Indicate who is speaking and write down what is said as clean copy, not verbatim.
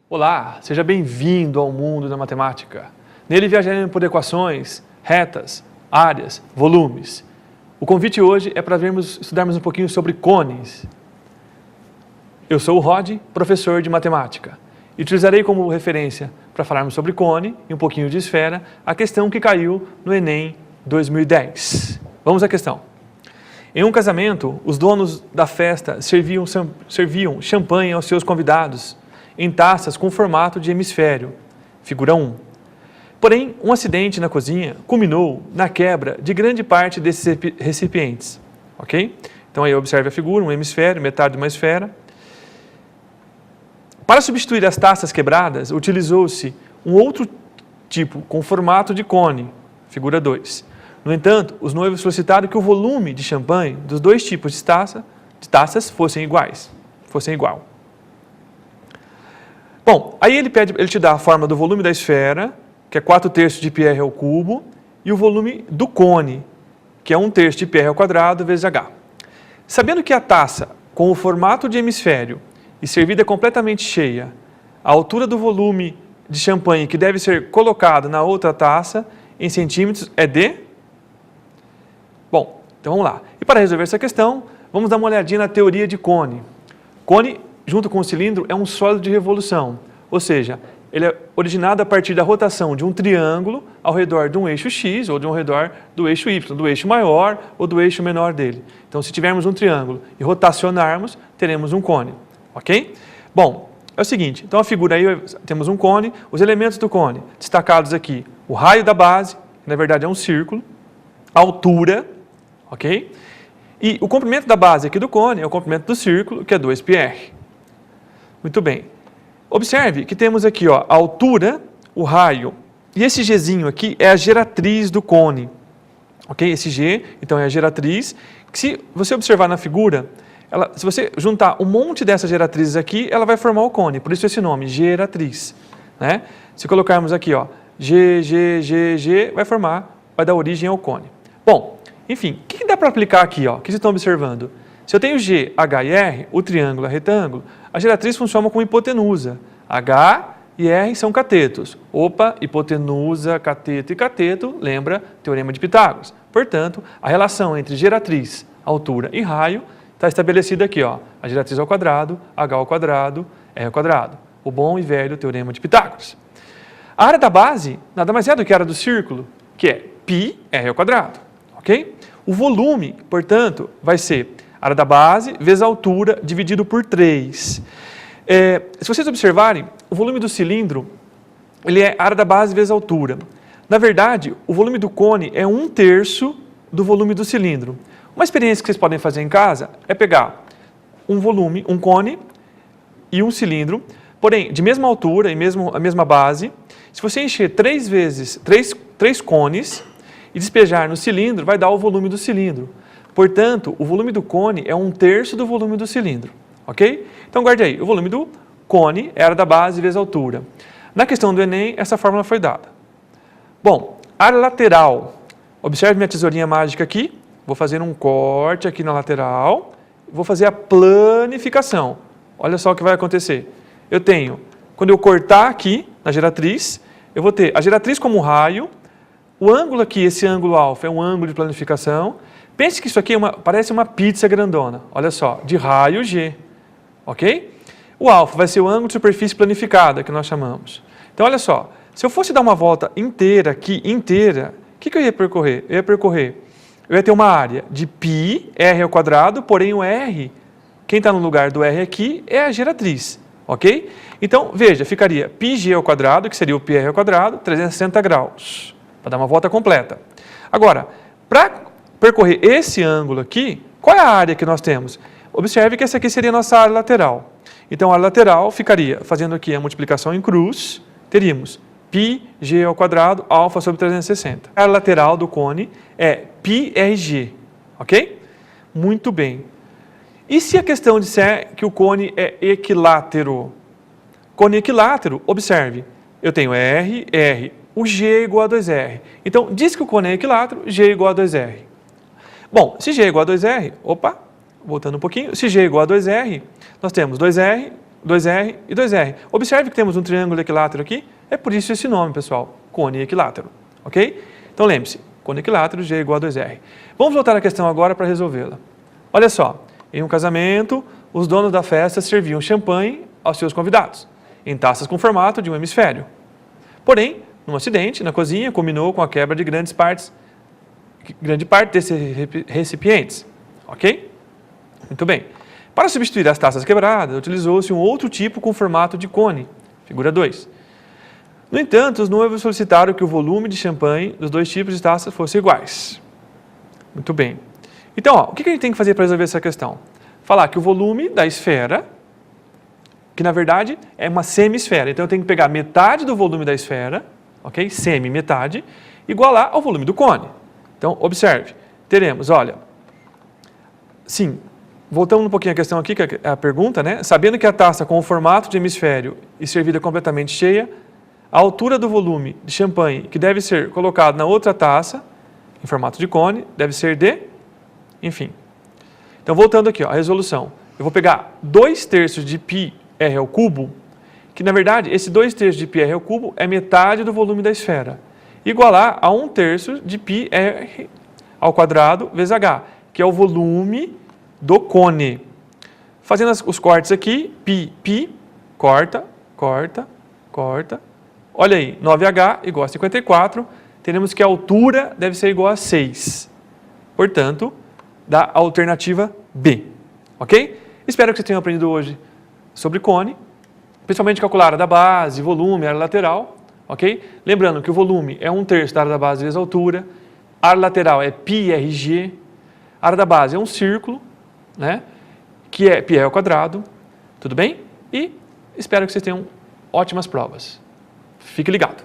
Speaker 1: Olá, seja bem-vindo ao mundo da matemática. Nele viajaremos por equações, retas, áreas, volumes. O convite hoje é para estudarmos um pouquinho sobre cones. Eu sou o Rod, professor de matemática, e utilizarei como referência para falarmos sobre cone e um pouquinho de esfera a questão que caiu no Enem 2010. Vamos à questão. Em um casamento, os donos da festa serviam champanhe aos seus convidados em taças com formato de hemisfério, figura 1. Porém, um acidente na cozinha culminou na quebra de grande parte desses recipientes. Ok? Então aí observe a figura, um hemisfério, metade de uma esfera. Para substituir as taças quebradas, utilizou-se um outro tipo com formato de cone, figura 2. No entanto, os noivos solicitaram que o volume de champanhe dos dois tipos de taças fossem igual. Bom, aí ele te dá a forma do volume da esfera, que é 4/3 de πr ao cubo, e o volume do cone, que é 1/3 de πr ao quadrado vezes h. Sabendo que a taça, com o formato de hemisfério e servida completamente cheia, a altura do volume de champanhe que deve ser colocado na outra taça, em centímetros, é de... Bom, então vamos lá. E para resolver essa questão, vamos dar uma olhadinha na teoria de cone. Cone, junto com o cilindro, é um sólido de revolução, ou seja, ele é originado a partir da rotação de um triângulo ao redor de um eixo x ou de um redor do eixo y, do eixo maior ou do eixo menor dele. Então, se tivermos um triângulo e rotacionarmos, teremos um cone, ok? Bom, é o seguinte, então a figura aí, temos um cone, os elementos do cone destacados aqui, o raio da base, que na verdade é um círculo, a altura, ok? E o comprimento da base aqui do cone é o comprimento do círculo, que é 2πr. Muito bem. Observe que temos aqui ó, a altura, o raio, e esse Gzinho aqui é a geratriz do cone. Ok? Esse G, então, é a geratriz. Se você observar na figura, se você juntar um monte dessas geratrizes aqui, ela vai formar o cone. Por isso esse nome, geratriz. Né? Se colocarmos aqui, ó, G, vai dar origem ao cone. Bom, enfim, o que dá para aplicar aqui? Ó? O que vocês estão observando? Se eu tenho G, H e R, o triângulo é retângulo, a geratriz funciona como hipotenusa. H e R são catetos. Opa, hipotenusa, cateto e cateto, lembra teorema de Pitágoras. Portanto, a relação entre geratriz, altura e raio está estabelecida aqui. Ó, a geratriz ao quadrado, H ao quadrado, R ao quadrado. O bom e velho teorema de Pitágoras. A área da base nada mais é do que a área do círculo, que é πr ao quadrado. Ok? O volume, portanto, vai ser a área da base vezes a altura dividido por 3. Se vocês observarem, o volume do cilindro ele é a área da base vezes a altura. Na verdade, o volume do cone é 1/3 do volume do cilindro. Uma experiência que vocês podem fazer em casa é pegar um cone e um cilindro, porém, de mesma altura e a mesma base. Se você encher 3 cones e despejar no cilindro, vai dar o volume do cilindro. Portanto, o volume do cone é 1/3 do volume do cilindro, ok? Então, guarde aí, o volume do cone é a área da base vezes a altura. Na questão do Enem, essa fórmula foi dada. Bom, área lateral. Observe minha tesourinha mágica aqui. Vou fazer um corte aqui na lateral. Vou fazer a planificação. Olha só o que vai acontecer. Eu tenho, quando eu cortar aqui na geratriz, eu vou ter a geratriz como raio. O ângulo aqui, esse ângulo alfa, é um ângulo de planificação. Pense que isso aqui parece uma pizza grandona, olha só, de raio G, ok? O alfa vai ser o ângulo de superfície planificada, que nós chamamos. Então, olha só, se eu fosse dar uma volta inteira aqui, o que eu ia percorrer? Eu ia ter uma área de πr ao quadrado, porém o R, quem está no lugar do R aqui, é a geratriz, ok? Então, veja, ficaria πg ao quadrado, que seria o πr ao quadrado, 360 graus, para dar uma volta completa. Agora, para percorrer esse ângulo aqui, qual é a área que nós temos? Observe que essa aqui seria a nossa área lateral. Então, a área lateral ficaria, fazendo aqui a multiplicação em cruz, teríamos πg ao quadrado, alfa sobre 360. A área lateral do cone é πrg, ok? Muito bem. E se a questão disser que o cone é equilátero? Cone equilátero, observe, eu tenho R, o G é igual a 2R. Então, diz que o cone é equilátero, G é igual a 2R. Bom, se G é igual a 2R, voltando um pouquinho, se G é igual a 2R, nós temos 2R 2R e 2R. Observe que temos um triângulo equilátero aqui, é por isso esse nome, pessoal, cone equilátero, ok? Então lembre-se, cone equilátero, G igual a 2R. Vamos voltar à questão agora para resolvê-la. Olha só, em um casamento, os donos da festa serviam champanhe aos seus convidados, em taças com formato de um hemisfério. Porém, num acidente, na cozinha, culminou com a quebra de grande parte desses recipientes, ok? Muito bem. Para substituir as taças quebradas, utilizou-se um outro tipo com formato de cone, figura 2. No entanto, os noivos solicitaram que o volume de champanhe dos dois tipos de taças fossem iguais. Muito bem. Então, ó, o que a gente tem que fazer para resolver essa questão? Falar que o volume da esfera, que na verdade é uma semi-esfera, então eu tenho que pegar metade do volume da esfera, ok? Semi-metade, igualar ao volume do cone. Então, observe, teremos, olha, sim, voltando um pouquinho à questão aqui, que é a pergunta, né? Sabendo que a taça com o formato de hemisfério e servida completamente cheia, a altura do volume de champanhe que deve ser colocado na outra taça, em formato de cone, deve ser de, enfim. Então, voltando aqui, ó, a resolução. Eu vou pegar 2/3 de πr ao cubo, que na verdade, esse 2/3 de πr ao cubo é metade do volume da esfera, igualar a 1/3 de πr ao quadrado vezes h, que é o volume do cone. Fazendo os cortes aqui, π, corta, corta, corta. Olha aí, 9h igual a 54, teremos que a altura deve ser igual a 6. Portanto, dá a alternativa B. Ok? Espero que vocês tenham aprendido hoje sobre cone, principalmente calcular a área da base, volume, área lateral. Ok? Lembrando que o volume é 1/3 da área da base vezes a altura, a área lateral é πrg, a área da base é um círculo, né? Que é πr ao quadrado. Tudo bem? E espero que vocês tenham ótimas provas. Fique ligado.